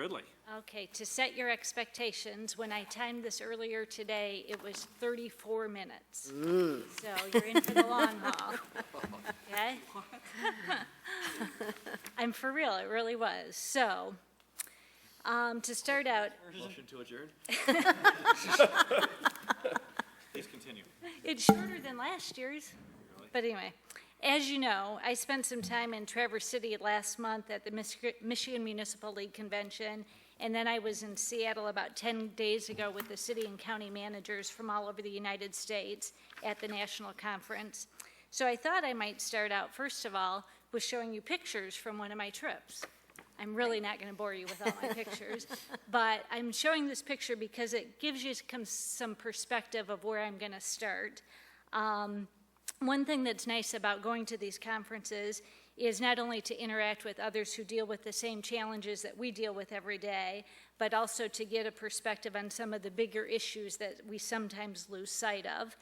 Ridley. Okay, to set your expectations, when I timed this earlier today, it was 34 minutes. So you're in for the long haul, okay? I'm for real, it really was. So, to start out, Motion to adjourn? Please continue. it's shorter than last year's, but anyway. As you know, I spent some time in Traverse City last month at the Michigan Municipal League Convention, and then I was in Seattle about 10 days ago with the city and county managers from all over the United States at the national conference. So I thought I might start out, first of all, with showing you pictures from one of my trips. I'm really not going to bore you with all my pictures, but I'm showing this picture because it gives you some perspective of where I'm going to start. One thing that's nice about going to these conferences is not only to interact with others who deal with the same challenges that we deal with every day, but also to get a perspective on some of the bigger issues that we sometimes lose sight of.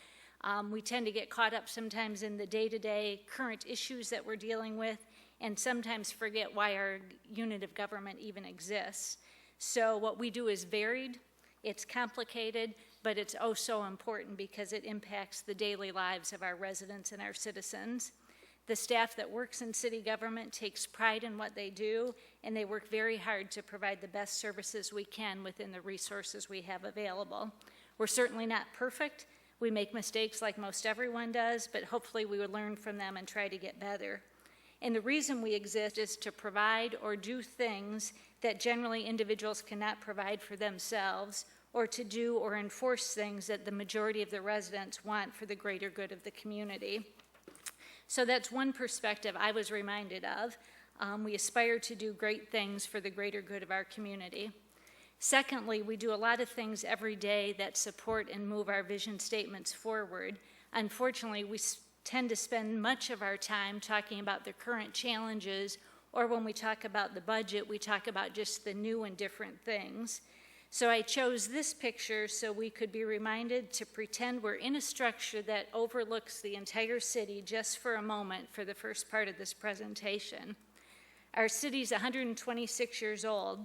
We tend to get caught up sometimes in the day-to-day current issues that we're dealing with, and sometimes forget why our unit of government even exists. So what we do is varied, it's complicated, but it's oh so important because it impacts the daily lives of our residents and our citizens. The staff that works in city government takes pride in what they do, and they work very hard to provide the best services we can within the resources we have available. We're certainly not perfect. We make mistakes like most everyone does, but hopefully we will learn from them and try to get better. And the reason we exist is to provide or do things that generally individuals cannot provide for themselves, or to do or enforce things that the majority of the residents want for the greater good of the community. So that's one perspective I was reminded of. We aspire to do great things for the greater good of our community. Secondly, we do a lot of things every day that support and move our vision statements forward. Unfortunately, we tend to spend much of our time talking about the current challenges, or when we talk about the budget, we talk about just the new and different things. So I chose this picture so we could be reminded to pretend we're in a structure that overlooks the entire city just for a moment for the first part of this presentation. Our city's 126 years old.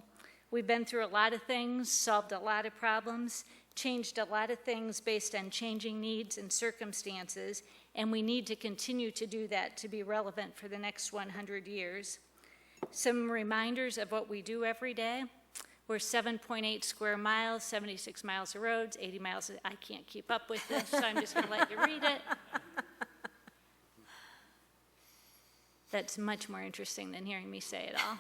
We've been through a lot of things, solved a lot of problems, changed a lot of things based on changing needs and circumstances, and we need to continue to do that to be relevant for the next 100 years. Some reminders of what we do every day. We're 7.8 square miles, 76 miles of roads, 80 miles. I can't keep up with this, so I'm just going to let you read it. That's much more interesting than hearing me say it all.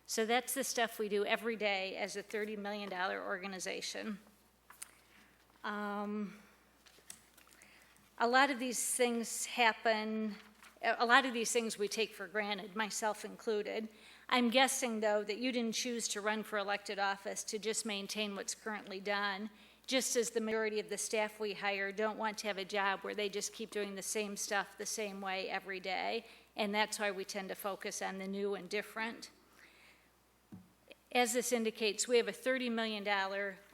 So that's the stuff we do every day as a $30 million organization. A lot of these things happen. A lot of these things we take for granted, myself included. I'm guessing, though, that you didn't choose to run for elected office to just maintain what's currently done, just as the majority of the staff we hire don't want to have a job where they just keep doing the same stuff the same way every day, and that's why we tend to focus on the new and different. As this indicates, we have a $30 million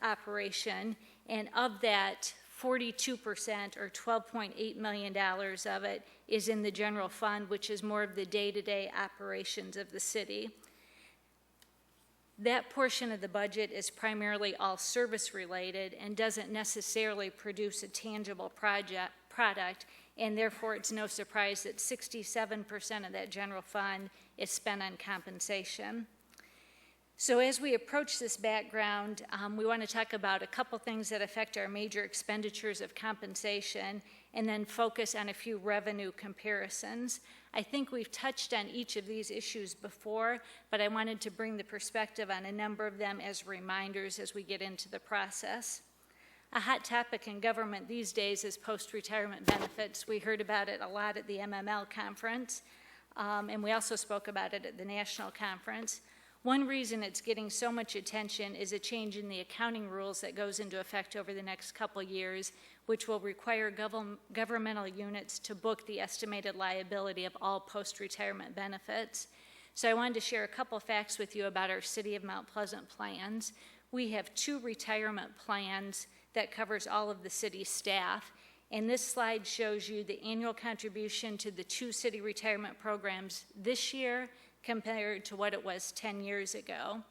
operation, and of that, 42% or $12.8 million of it is in the general fund, which is more of the day-to-day operations of the city. That portion of the budget is primarily all service related and doesn't necessarily produce a tangible product, and therefore it's no surprise that 67% of that general fund is spent on compensation. So as we approach this background, we want to talk about a couple things that affect our major expenditures of compensation and then focus on a few revenue comparisons. I think we've touched on each of these issues before, but I wanted to bring the perspective on a number of them as reminders as we get into the process. A hot topic in government these days is post-retirement benefits. We heard about it a lot at the MML conference, and we also spoke about it at the national conference. One reason it's getting so much attention is a change in the accounting rules that goes into effect over the next couple years, which will require governmental units to book the estimated liability of all post-retirement benefits. So I wanted to share a couple facts with you about our City of Mount Pleasant plans. We have 2 retirement plans that covers all of the city staff, And this slide shows you the annual contribution to the two city retirement programs this year compared to what it was 10 years ago.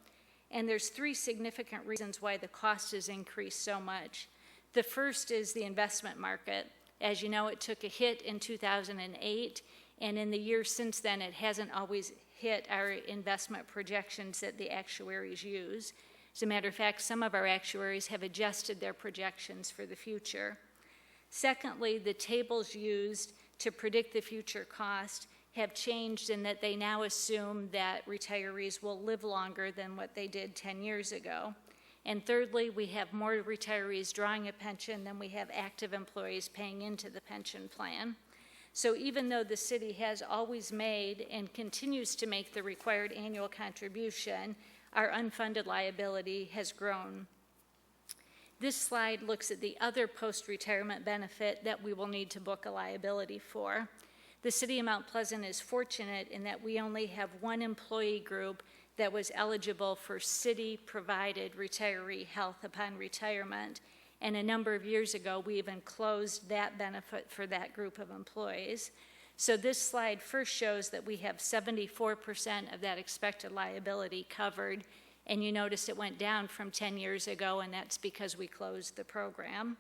And there's three significant reasons why the cost has increased so much. The first is the investment market. As you know, it took a hit in 2008, and in the years since then, it hasn't always hit our investment projections that the actuaries use. As a matter of fact, some of our actuaries have adjusted their projections for the future. Secondly, the tables used to predict the future cost have changed in that they now assume that retirees will live longer than what they did 10 years ago. And thirdly, we have more retirees drawing a pension than we have active employees paying into the pension plan. So even though the city has always made and continues to make the required annual contribution, our unfunded liability has grown. This slide looks at the other post-retirement benefit that we will need to book a liability for. The city of Mount Pleasant is fortunate in that we only have one employee group that was eligible for city-provided retiree health upon retirement, and a number of years ago we even closed that benefit for that group of employees. So this slide first shows that we have 74% of that expected liability covered, and you notice it went down from 10 years ago, and that's because we closed the program.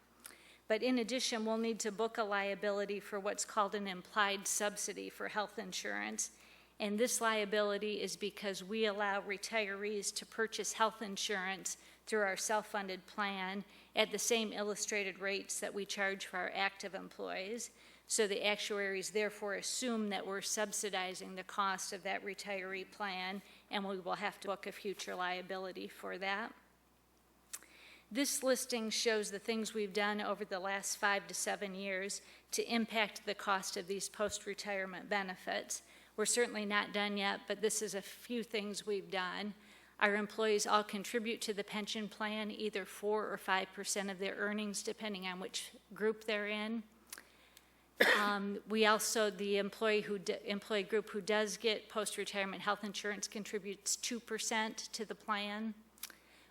But in addition, we'll need to book a liability for what's called an implied subsidy for health insurance. And this liability is because we allow retirees to purchase health insurance through our self-funded plan at the same illustrated rates that we charge for our active employees. So the actuaries therefore assume that we're subsidizing the cost of that retiree plan, and we will have to book a future liability for that. This listing shows the things we've done over the last 5 to 7 years to impact the cost of these post-retirement benefits. We're certainly not done yet, but this is a few things we've done. Our employees all contribute to the pension plan, either 4 or 5% of their earnings, depending on which group they're in. We also, the employee group who does get post-retirement health insurance contributes 2% to the plan.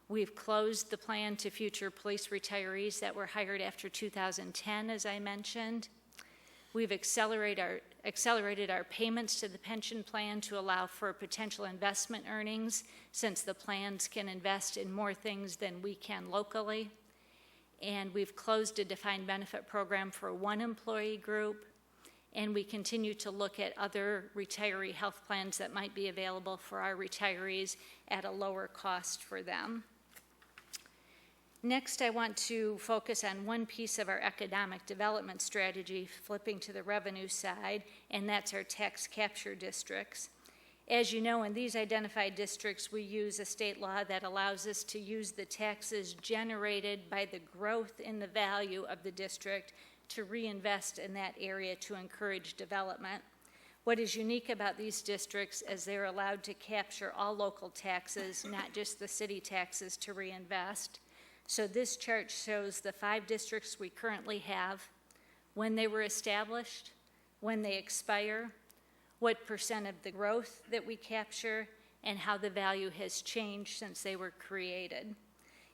We've closed the plan to future police retirees that were hired after 2010, as I mentioned. We've accelerated our payments to the pension plan to allow for potential investment earnings, since the plans can invest in more things than we can locally. And we've closed a defined benefit program for one employee group, and we continue to look at other retiree health plans that might be available for our retirees at a lower cost for them. Next, I want to focus on one piece of our economic development strategy, flipping to the revenue side, and that's our tax capture districts. As you know, in these identified districts, we use a state law that allows us to use the taxes generated by the growth in the value of the district to reinvest in that area to encourage development. What is unique about these districts is they're allowed to capture all local taxes, not just the city taxes, to reinvest. So this chart shows the 5 districts we currently have, when they were established, when they expire, what percent of the growth that we capture, and how the value has changed since they were created.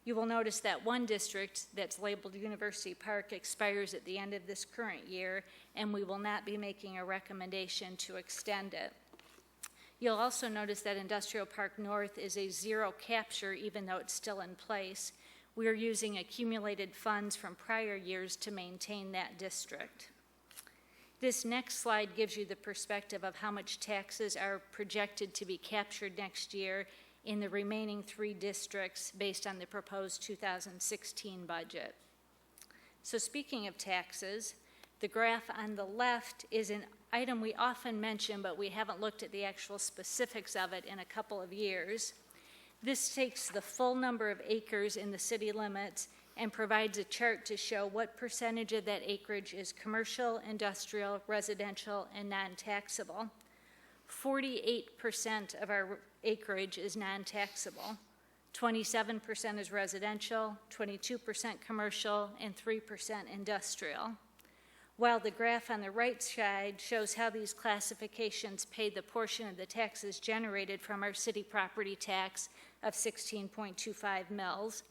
You will notice that one district that's labeled University Park expires at the end of this current year, and we will not be making a recommendation to extend it. You'll also notice that Industrial Park North is a zero capture, even though it's still in place. We are using accumulated funds from prior years to maintain that district. This next slide gives you the perspective of how much taxes are projected to be captured next year in the remaining 3 districts based on the proposed 2016 budget. So speaking of taxes, the graph on the left is an item we often mention, but we haven't looked at the actual specifics of it in a couple of years. This takes the full number of acres in the city limits and provides a chart to show what percentage of that acreage is commercial, industrial, residential, and non-taxable. 48% of our acreage is non-taxable. 27% is residential, 22% commercial, and 3% industrial. While the graph on the right side shows how these classifications pay the portion of the taxes generated from our city property tax of 16.25 mils.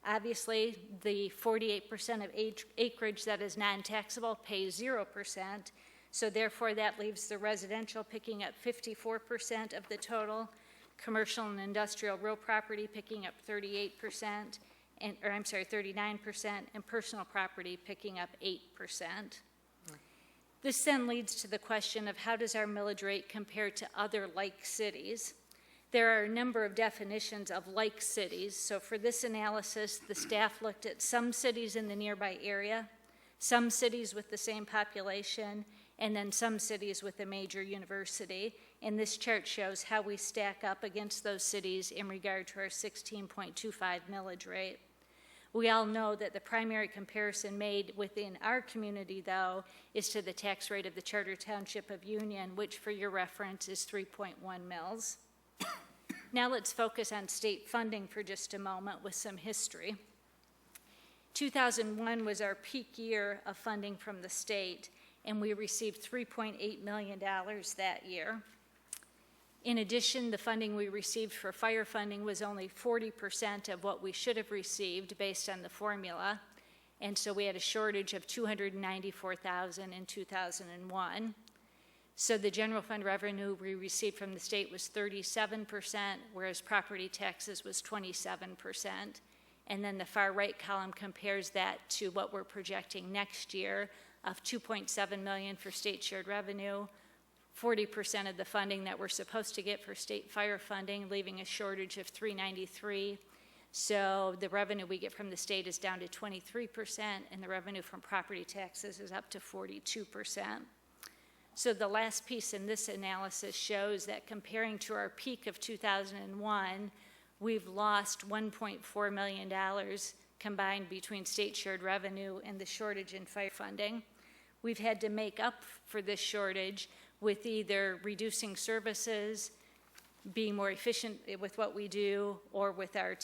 Obviously, the 48% of acreage that is non-taxable pays 0%, so therefore that leaves the residential picking up 54% of the total, commercial and industrial real property picking up 38%, 39%, and personal property picking up 8%. This then leads to the question of how does our millage rate compare to other like cities? There are a number of definitions of like cities, so for this analysis, the staff looked at some cities in the nearby area, some cities with the same population, and then some cities with a major university. And this chart shows how we stack up against those cities in regard to our 16.25 millage rate. We all know that the primary comparison made within our community, though, is to the tax rate of the Charter Township of Union, which for your reference is 3.1 mils. Now let's focus on state funding for just a moment with some history. 2001 was our peak year of funding from the state, and we received $3.8 million that year. In addition, the funding we received for fire funding was only 40% of what we should have received based on the formula, and so we had a shortage of $294,000 in 2001. So the general fund revenue we received from the state was 37%, whereas property taxes was 27%. And then the far right column compares that to what we're projecting next year of $2.7 million for state shared revenue, 40% of the funding that we're supposed to get for state fire funding, leaving a shortage of $393,000. So the revenue we get from the state is down to 23%, and the revenue from property taxes is up to 42%. So the last piece in this analysis shows that comparing to our peak of 2001, we've lost $1.4 million combined between state shared revenue and the shortage in fire funding. We've had to make up for this shortage with either reducing services, being more efficient with what we do, or with our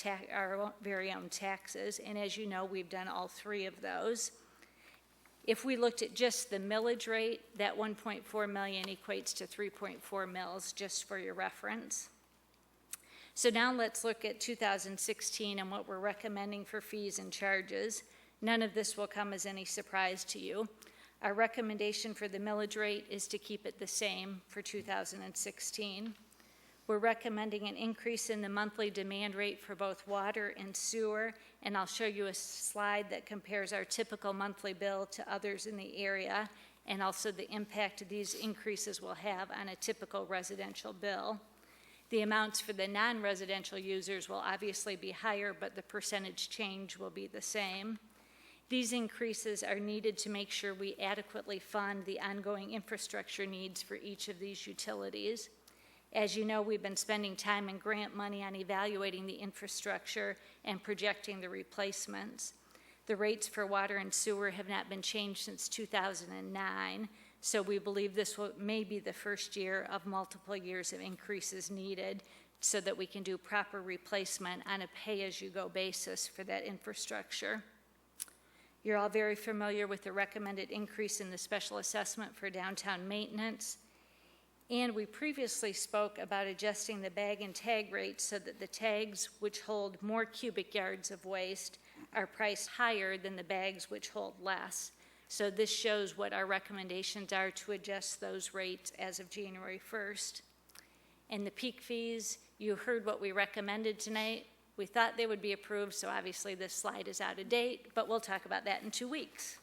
very own taxes. And as you know, we've done all three of those. If we looked at just the millage rate, that 1.4 million equates to 3.4 mils, just for your reference. So now let's look at 2016 and what we're recommending for fees and charges. None of this will come as any surprise to you. Our recommendation for the millage rate is to keep it the same for 2016. We're recommending an increase in the monthly demand rate for both water and sewer, and I'll show you a slide that compares our typical monthly bill to others in the area, and also the impact these increases will have on a typical residential bill. The amounts for the non-residential users will obviously be higher, but the percentage change will be the same. These increases are needed to make sure we adequately fund the ongoing infrastructure needs for each of these utilities. As you know, we've been spending time and grant money on evaluating the infrastructure and projecting the replacements. The rates for water and sewer have not been changed since 2009, so we believe this may be the first year of multiple years of increases needed so that we can do proper replacement on a pay-as-you-go basis for that infrastructure. You're all very familiar with the recommended increase in the special assessment for downtown maintenance. And we previously spoke about adjusting the bag and tag rates so that the tags, which hold more cubic yards of waste, are priced higher than the bags which hold less. So this shows what our recommendations are to adjust those rates as of January 1st. And the peak fees, you heard what we recommended tonight. We thought they would be approved, so obviously this slide is out of date, but we'll talk about that in 2 weeks.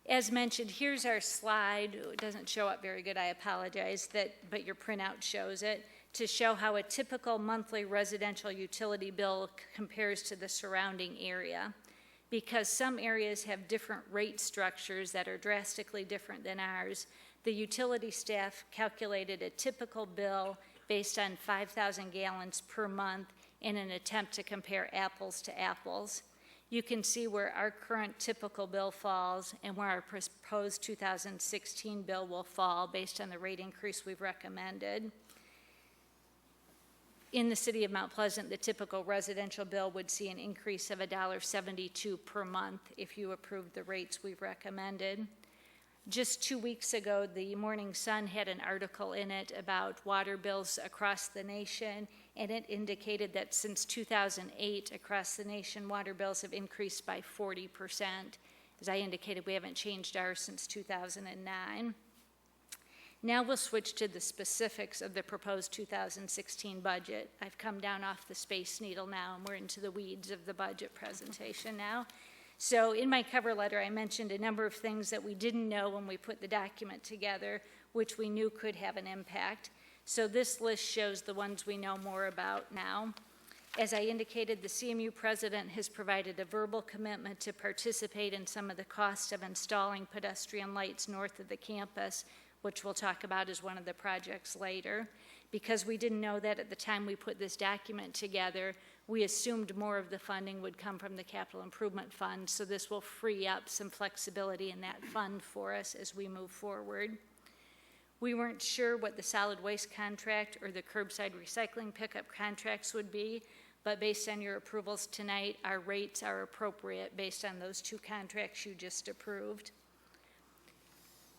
As mentioned, here's our slide. It doesn't show up very good, I apologize, but your printout shows it, to show how a typical monthly residential utility bill compares to the surrounding area. Because some areas have different rate structures that are drastically different than ours, the utility staff calculated a typical bill based on 5,000 gallons per month in an attempt to compare apples to apples. You can see where our current typical bill falls and where our proposed 2016 bill will fall based on the rate increase we've recommended. In the city of Mount Pleasant, the typical residential bill would see an increase of $1.72 per month if you approved the rates we've recommended. Just 2 weeks ago, the Morning Sun had an article in it about water bills across the nation, and it indicated that since 2008, across the nation, water bills have increased by 40%. As I indicated, we haven't changed ours since 2009. Now we'll switch to the specifics of the proposed 2016 budget. I've come down off the Space Needle now, and we're into the weeds of the budget presentation now. So in my cover letter, I mentioned a number of things that we didn't know when we put the document together, which we knew could have an impact. So this list shows the ones we know more about now. As I indicated, the CMU president has provided a verbal commitment to participate in some of the costs of installing pedestrian lights north of the campus, which we'll talk about as one of the projects later. Because we didn't know that at the time we put this document together, we assumed more of the funding would come from the Capital Improvement Fund, so this will free up some flexibility in that fund for us as we move forward. We weren't sure what the solid waste contract or the curbside recycling pickup contracts would be, but based on your approvals tonight, our rates are appropriate based on those two contracts you just approved.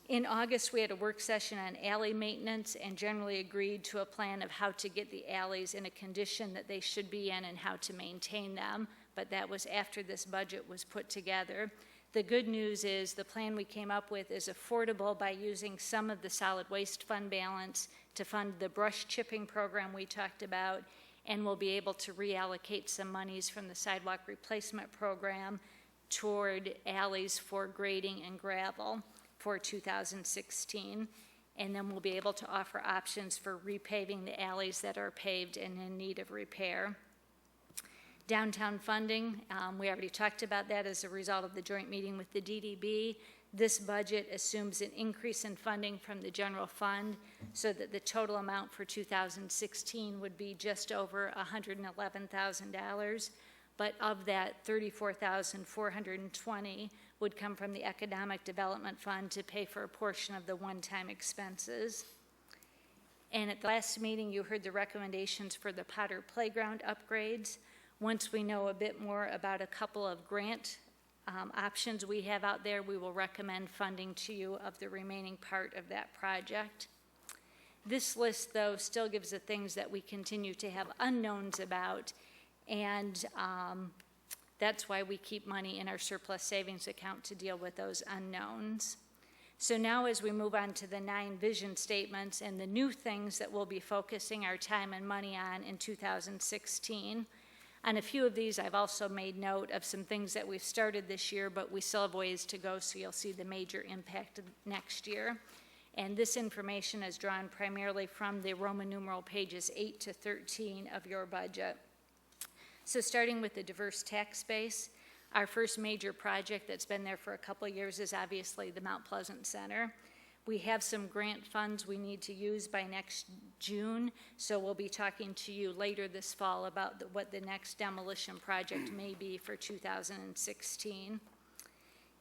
In August, we had a work session on alley maintenance and generally agreed to a plan of how to get the alleys in a condition that they should be in and how to maintain them, but that was after this budget was put together. The good news is the plan we came up with is affordable by using some of the solid waste fund balance to fund the brush chipping program we talked about, and we'll be able to reallocate some monies from the sidewalk replacement program toward alleys for grading and gravel for 2016. And then we'll be able to offer options for repaving the alleys that are paved and in need of repair. Downtown funding, we already talked about that as a result of the joint meeting with the DDB. This budget assumes an increase in funding from the general fund so that the total amount for 2016 would be just over $111,000, but of that, $34,420 would come from the Economic Development Fund to pay for a portion of the one-time expenses. And at the last meeting, you heard the recommendations for the Potter Playground upgrades. Once we know a bit more about a couple of grant options we have out there, we will recommend funding to you of the remaining part of that project. This list, though, still gives the things that we continue to have unknowns about, and that's why we keep money in our surplus savings account to deal with those unknowns. So now as we move on to the 9 vision statements and the new things that we'll be focusing our time and money on in 2016, on a few of these, I've also made note of some things that we've started this year, but we still have ways to go, so you'll see the major impact next year. And this information is drawn primarily from the Roman numeral pages 8 to 13 of your budget. So starting with the diverse tax base, our first major project that's been there for a couple of years is obviously the Mount Pleasant Center. We have some grant funds we need to use by next June, so we'll be talking to you later this fall about what the next demolition project may be for 2016.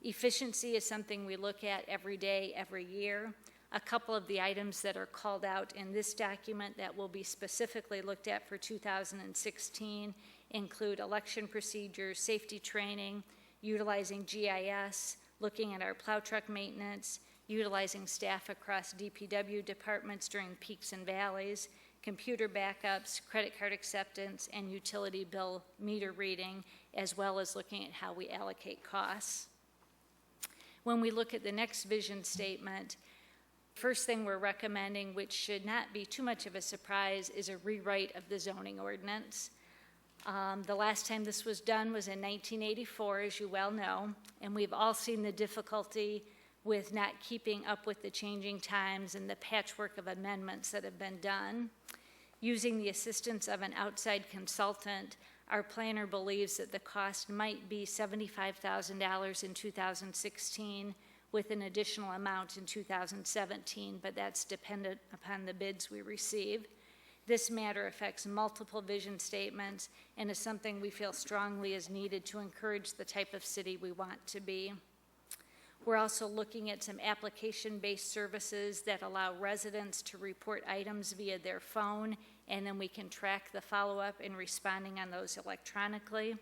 Efficiency is something we look at every day, every year. A couple of the items that are called out in this document that will be specifically looked at for 2016 include election procedures, safety training, utilizing GIS, looking at our plow truck maintenance, utilizing staff across DPW departments during peaks and valleys, computer backups, credit card acceptance, and utility bill meter reading, as well as looking at how we allocate costs. When we look at the next vision statement, first thing we're recommending, which should not be too much of a surprise, is a rewrite of the zoning ordinance. The last time this was done was in 1984, as you well know, and we've all seen the difficulty with not keeping up with the changing times and the patchwork of amendments that have been done. Using the assistance of an outside consultant, our planner believes that the cost might be $75,000 in 2016 with an additional amount in 2017, but that's dependent upon the bids we receive. This matter affects multiple vision statements and is something we feel strongly is needed to encourage the type of city we want to be. We're also looking at some application-based services that allow residents to report items via their phone, and then we can track the follow-up and responding on those electronically.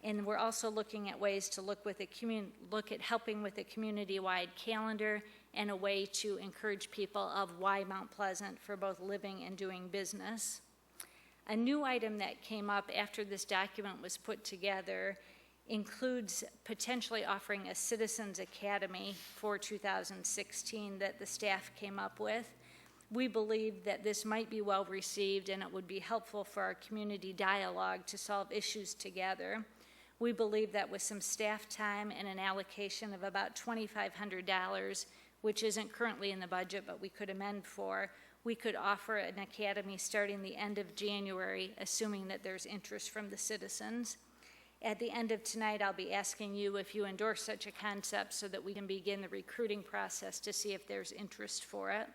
And we're also looking at ways to look at helping with a community-wide calendar and a way to encourage people of why Mount Pleasant for both living and doing business. A new item that came up after this document was put together includes potentially offering a Citizens Academy for 2016 that the staff came up with. We believe that this might be well received and it would be helpful for our community dialogue to solve issues together. We believe that with some staff time and an allocation of about $2,500, which isn't currently in the budget but we could amend for, we could offer an academy starting the end of January, assuming that there's interest from the citizens. At the end of tonight, I'll be asking you if you endorse such a concept so that we can begin the recruiting process to see if there's interest for it.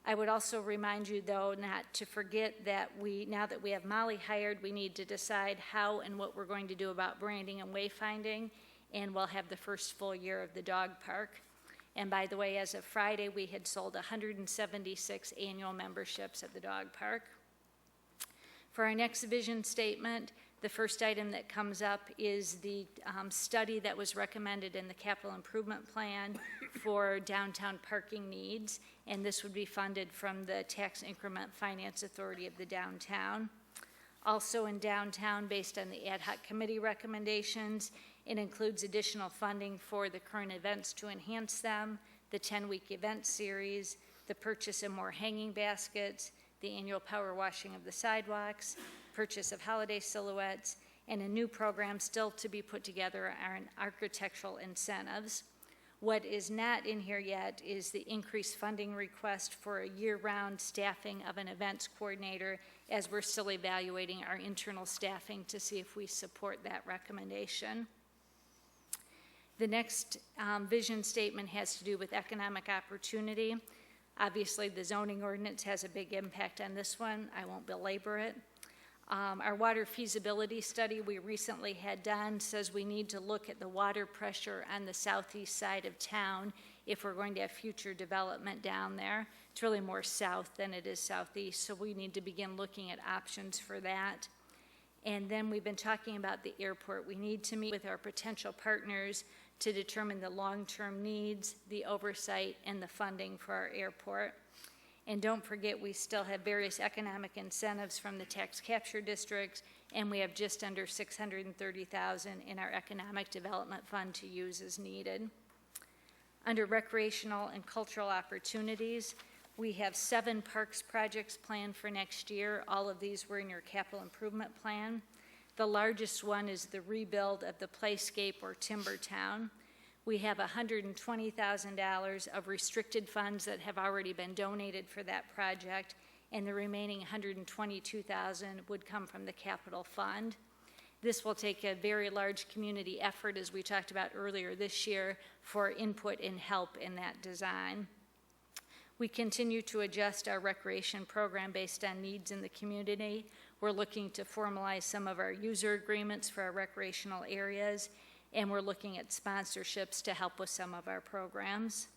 I would also remind you, though, not to forget that now that we have Molly hired, we need to decide how and what we're going to do about branding and wayfinding, and we'll have the first full year of the dog park. And by the way, as of Friday, we had sold 176 annual memberships at the dog park. For our next vision statement, the first item that comes up is the study that was recommended in the capital improvement plan for downtown parking needs, and this would be funded from the Tax Increment Finance Authority of the downtown. Also in downtown, based on the ad hoc committee recommendations, it includes additional funding for the current events to enhance them, the 10-week event series, the purchase of more hanging baskets, the annual power washing of the sidewalks, purchase of holiday silhouettes, and a new program still to be put together are architectural incentives. What is not in here yet is the increased funding request for a year-round staffing of an events coordinator, as we're still evaluating our internal staffing to see if we support that recommendation. The next vision statement has to do with economic opportunity. Obviously, the zoning ordinance has a big impact on this one. I won't belabor it. Our water feasibility study we recently had done says we need to look at the water pressure on the southeast side of town if we're going to have future development down there. It's really more south than it is southeast, so we need to begin looking at options for that. And then we've been talking about the airport. We need to meet with our potential partners to determine the long-term needs, the oversight, and the funding for our airport. And don't forget, we still have various economic incentives from the tax capture districts, and we have just under $630,000 in our economic development fund to use as needed. Under recreational and cultural opportunities, we have 7 parks projects planned for next year. All of these were in your capital improvement plan. The largest one is the rebuild of the Playscape or Timber Town. We have $120,000 of restricted funds that have already been donated for that project, and the remaining $122,000 would come from the capital fund. This will take a very large community effort, as we talked about earlier this year, for input and help in that design. We continue to adjust our recreation program based on needs in the community. We're looking to formalize some of our user agreements for our recreational areas, and we're looking at sponsorships to help with some of our programs.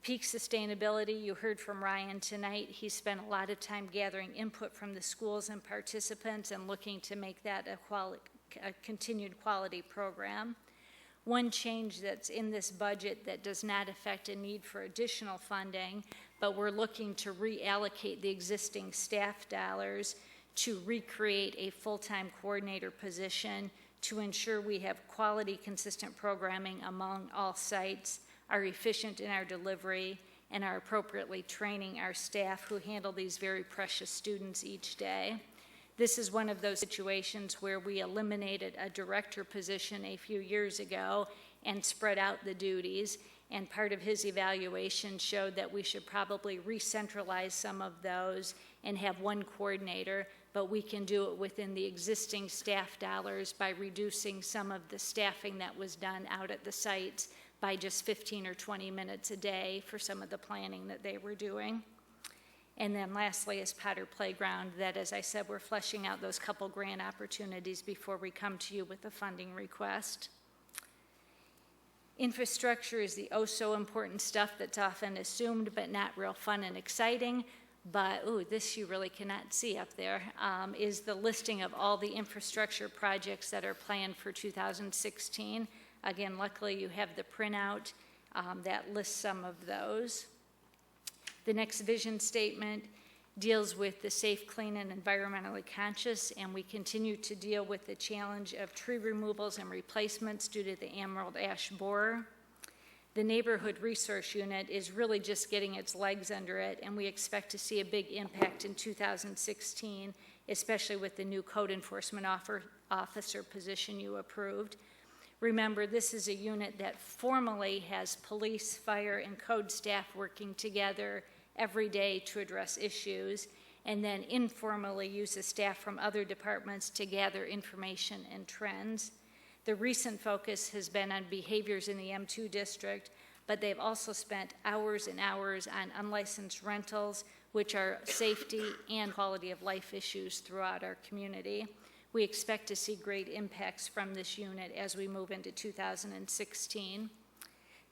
Peak sustainability, you heard from Ryan tonight. He spent a lot of time gathering input from the schools and participants and looking to make that a continued quality program. One change that's in this budget that does not affect a need for additional funding, but we're looking to reallocate the existing staff dollars to recreate a full-time coordinator position to ensure we have quality, consistent programming among all sites, are efficient in our delivery, and are appropriately training our staff who handle these very precious students each day. This is one of those situations where we eliminated a director position a few years ago and spread out the duties, and part of his evaluation showed that we should probably re-centralize some of those and have one coordinator, but we can do it within the existing staff dollars by reducing some of the staffing that was done out at the sites by just 15 or 20 minutes a day for some of the planning that they were doing. And then lastly is Potter Playground, that, as I said, we're fleshing out those couple grant opportunities before we come to you with a funding request. Infrastructure is the oh so important stuff that's often assumed but not real fun and exciting, but, ooh, this you really cannot see up there, is the listing of all the infrastructure projects that are planned for 2016. Again, luckily you have the printout that lists some of those. The next vision statement deals with the safe, clean, and environmentally conscious, and we continue to deal with the challenge of tree removals and replacements due to the emerald ash borer. The Neighborhood Resource Unit is really just getting its legs under it, and we expect to see a big impact in 2016, especially with the new code enforcement officer position you approved. Remember, this is a unit that formally has police, fire, and code staff working together every day to address issues, and then informally uses staff from other departments to gather information and trends. The recent focus has been on behaviors in the M2 district, but they've also spent hours and hours on unlicensed rentals, which are safety and quality of life issues throughout our community. We expect to see great impacts from this unit as we move into 2016.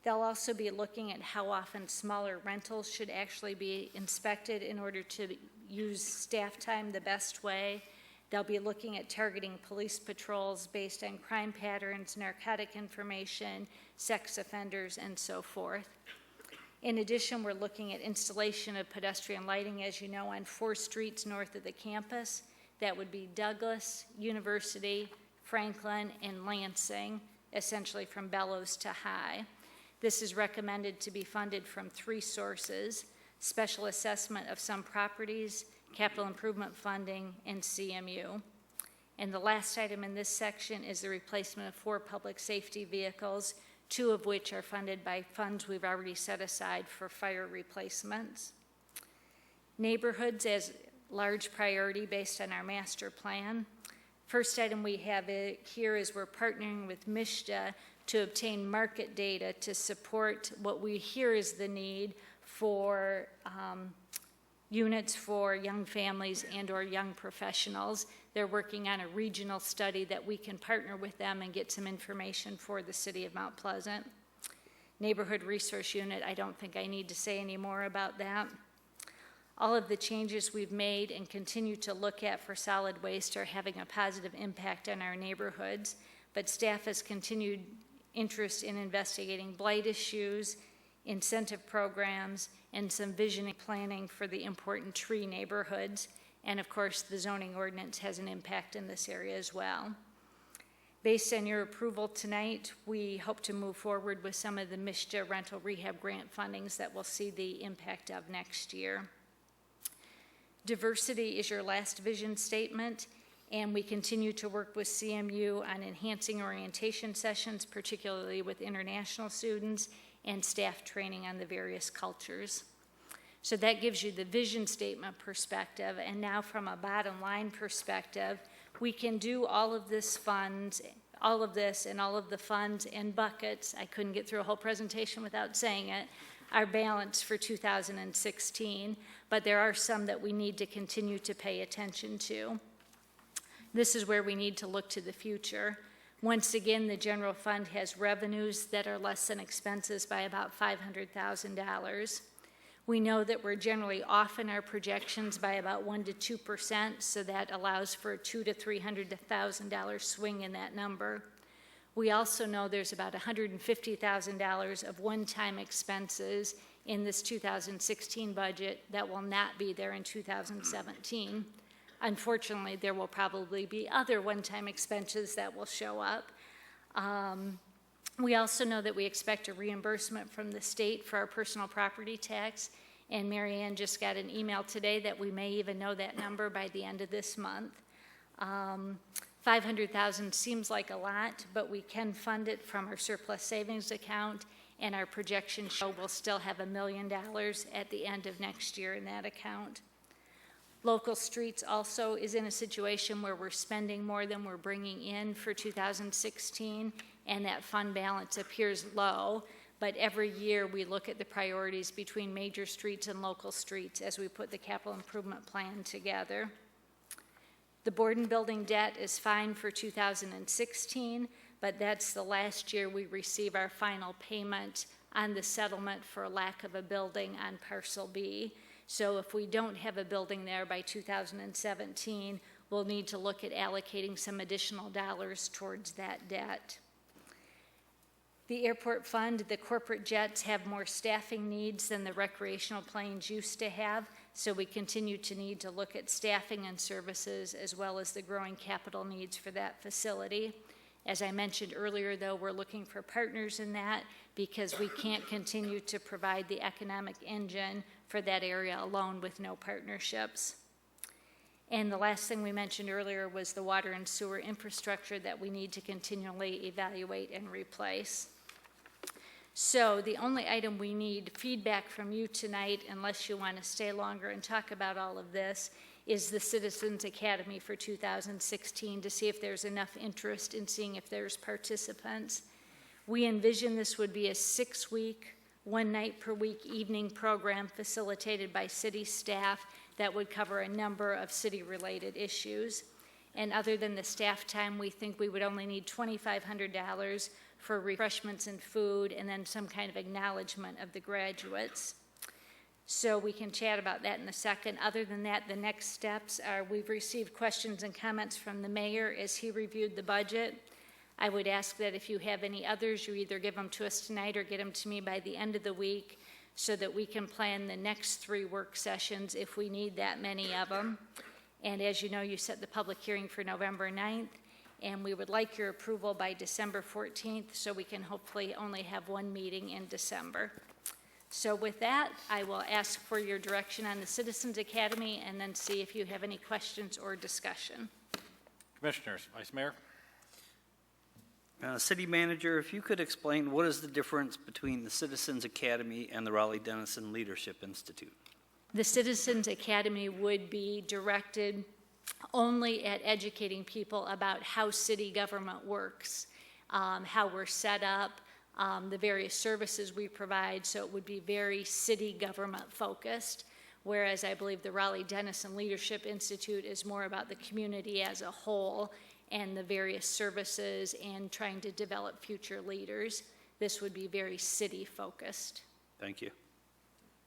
They'll also be looking at how often smaller rentals should actually be inspected in order to use staff time the best way. They'll be looking at targeting police patrols based on crime patterns, narcotic information, sex offenders, and so forth. In addition, we're looking at installation of pedestrian lighting, as you know, on 4 streets north of the campus. That would be Douglas, University, Franklin, and Lansing, essentially from Bellows to High. This is recommended to be funded from 3 sources: special assessment of some properties, capital improvement funding, and CMU. And the last item in this section is the replacement of 4 public safety vehicles, 2 of which are funded by funds we've already set aside for fire replacements. Neighborhoods as large priority based on our master plan. First item we have here is we're partnering with MISHDA to obtain market data to support what we hear is the need for units for young families and or young professionals. They're working on a regional study that we can partner with them and get some information for the city of Mount Pleasant. Neighborhood Resource Unit, I don't think I need to say any more about that. All of the changes we've made and continue to look at for solid waste are having a positive impact on our neighborhoods, but staff has continued interest in investigating blight issues, incentive programs, and some vision planning for the important tree neighborhoods. And of course, the zoning ordinance has an impact in this area as well. Based on your approval tonight, we hope to move forward with some of the MISHDA rental rehab grant fundings that we'll see the impact of next year. Diversity is your last vision statement, and we continue to work with CMU on enhancing orientation sessions, particularly with international students, and staff training on the various cultures. So that gives you the vision statement perspective, and now from a bottom line perspective, we can do all of this and all of the funds and buckets, I couldn't get through a whole presentation without saying it, are balanced for 2016, but there are some that we need to continue to pay attention to. This is where we need to look to the future. Once again, the general fund has revenues that are less than expenses by about $500,000. We know that we're generally off in our projections by about 1% to 2%, so that allows for a $200,000 to $300,000 swing in that number. We also know there's about $150,000 of one-time expenses in this 2016 budget that will not be there in 2017. Unfortunately, there will probably be other one-time expenses that will show up. We also know that we expect a reimbursement from the state for our personal property tax, and Mary Ann just got an email today that we may even know that number by the end of this month. $500,000 seems like a lot, but we can fund it from our surplus savings account, and our projections show we'll still have $1 million at the end of next year in that account. Local streets also is in a situation where we're spending more than we're bringing in for 2016, and that fund balance appears low, but every year we look at the priorities between major streets and local streets as we put the capital improvement plan together. The board and building debt is fine for 2016, but that's the last year we receive our final payment on the settlement for lack of a building on Parcel B. So if we don't have a building there by 2017, we'll need to look at allocating some additional dollars towards that debt. The airport fund, the corporate jets have more staffing needs than the recreational planes used to have, so we continue to need to look at staffing and services as well as the growing capital needs for that facility. As I mentioned earlier, though, we're looking for partners in that because we can't continue to provide the economic engine for that area alone with no partnerships. And the last thing we mentioned earlier was the water and sewer infrastructure that we need to continually evaluate and replace. So the only item we need feedback from you tonight, unless you want to stay longer and talk about all of this, is the Citizens Academy for 2016 to see if there's enough interest in seeing if there's participants. We envision this would be a 6-week, 1 night per week evening program facilitated by city staff that would cover a number of city-related issues. And other than the staff time, we think we would only need $2,500 for refreshments and food and then some kind of acknowledgement of the graduates. So we can chat about that in a second. Other than that, the next steps are we've received questions and comments from the mayor as he reviewed the budget. I would ask that if you have any others, you either give them to us tonight or get them to me by the end of the week so that we can plan the next 3 work sessions if we need that many of them. And as you know, you set the public hearing for November 9th, and we would like your approval by December 14th so we can hopefully only have 1 meeting in December. So with that, I will ask for your direction on the Citizens Academy and then see if you have any questions or discussion. Commissioners, Vice Mayor. City Manager, if you could explain what is the difference between the Citizens Academy and the Raleigh-Denison Leadership Institute? The Citizens Academy would be directed only at educating people about how city government works, how we're set up, the various services we provide, so it would be very city government focused, whereas I believe the Raleigh-Denison Leadership Institute is more about the community as a whole and the various services and trying to develop future leaders. This would be very city focused. Thank you.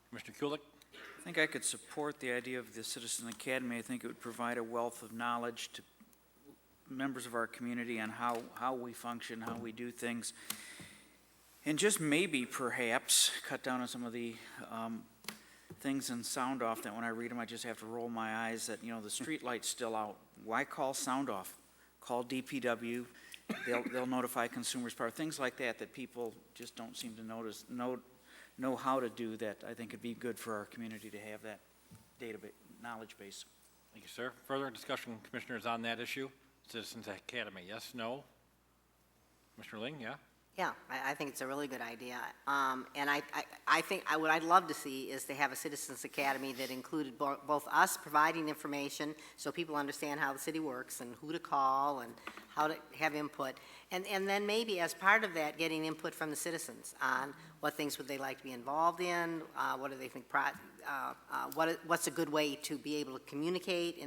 Commissioner Kulik. I think I could support the idea of the Citizen Academy. I think it would provide a wealth of knowledge to members of our community on how we function, how we do things, and just maybe, perhaps, cut down on some of the things in sound off that when I read them, I just have to roll my eyes that, you know, the street light's still out. Why call sound off? Call DPW. They'll notify consumers, things like that that people just don't seem to know how to do. That I think would be good for our community to have that database, knowledge base. Thank you, sir. Further discussion, Commissioners, on that issue? Citizens Academy, yes, no? Commissioner Ling, yeah? Yeah, I think it's a really good idea. And I think what I'd love to see is to have a Citizens Academy that included both us providing information so people understand how the city works and who to call and how to have input. And then maybe as part of that, getting input from the citizens on what things would they like to be involved in, what do they think, what's a good way to be able to communicate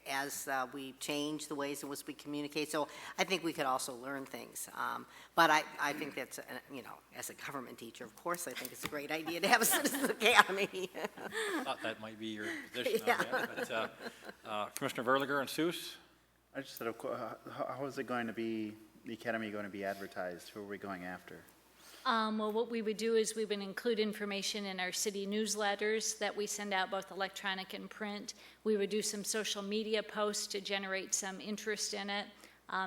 as we change the ways in which we communicate. So I think we could also learn things. But I think that's, you know, as a government teacher, of course, I think it's a great idea to have a Citizens Academy. Thought that might be your position on that. But, Commissioner Verliger and Seuss? I just said, how is it going to be, the academy going to be advertised? Who are we going after? Well, what we would do is we would include information in our city newsletters that we send out both electronic and print. We would do some social media posts to generate some interest in it.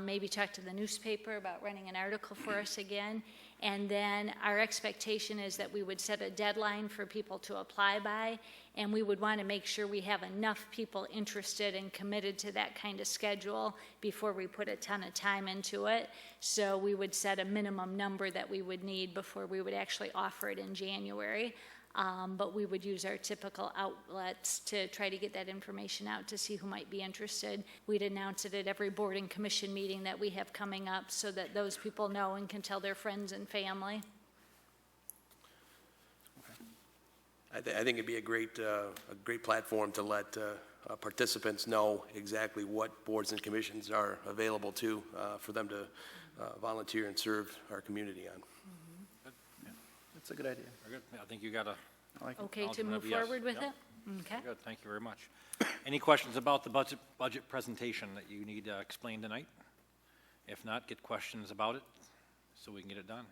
Maybe talk to the newspaper about running an article for us again. And then our expectation is that we would set a deadline for people to apply by, and we would want to make sure we have enough people interested and committed to that kind of schedule before we put a ton of time into it. So we would set a minimum number that we would need before we would actually offer it in January. But we would use our typical outlets to try to get that information out to see who might be interested. We'd announce it at every board and commission meeting that we have coming up so that those people know and can tell their friends and family. I think it'd be a great platform to let participants know exactly what boards and commissions are available to for them to volunteer and serve our community on. That's a good idea. Very good. I think you got a Okay to Ultimately, move yes. forward with Yep. it? Okay. Good, thank you very much. Any questions about the budget presentation that you need explained tonight? If not, get questions about it so we can get it done.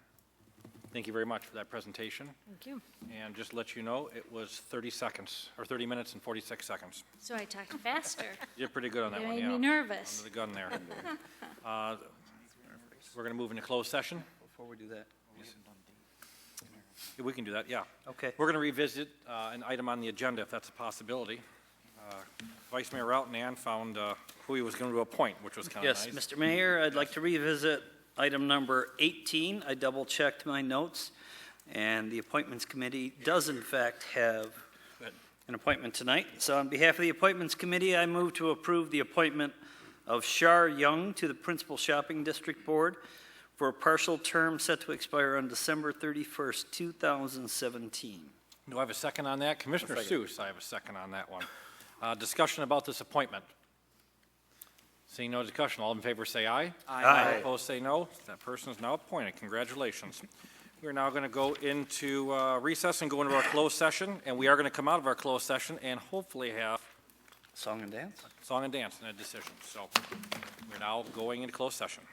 Thank you very much for that presentation. Thank you. And just to let you know, it was 30 seconds, or 30 minutes and 46 seconds. So I talked faster. You did pretty good on that It one, made yeah. me nervous. Under the gun there. We're going to move into closed session. Before we do that. Yeah, we can do that, yeah. Okay. We're going to revisit an item on the agenda, if that's a possibility. Vice Mayor Routenand found who he was going to appoint, which was kind of Yes, nice. Mr. Mayor, I'd like to revisit item number 18. I double-checked my notes, and the Appointments Committee does in fact have Good. an appointment tonight. So on behalf of the Appointments Committee, I move to approve the appointment of Shar Young to the Principal Shopping District Board for a partial term set to expire on December 31st, 2017. Do I have a second on that? Commissioner Seuss, I have a second on that one. Discussion about this appointment. Seeing no discussion, all in favor say aye. Aye. Opposed say no. That person is now appointed. Congratulations. We're now going to go into recess and go into our closed session, and we are going to come out of our closed session and hopefully have Song and dance? song and dance and a decision. So we're now going into closed session.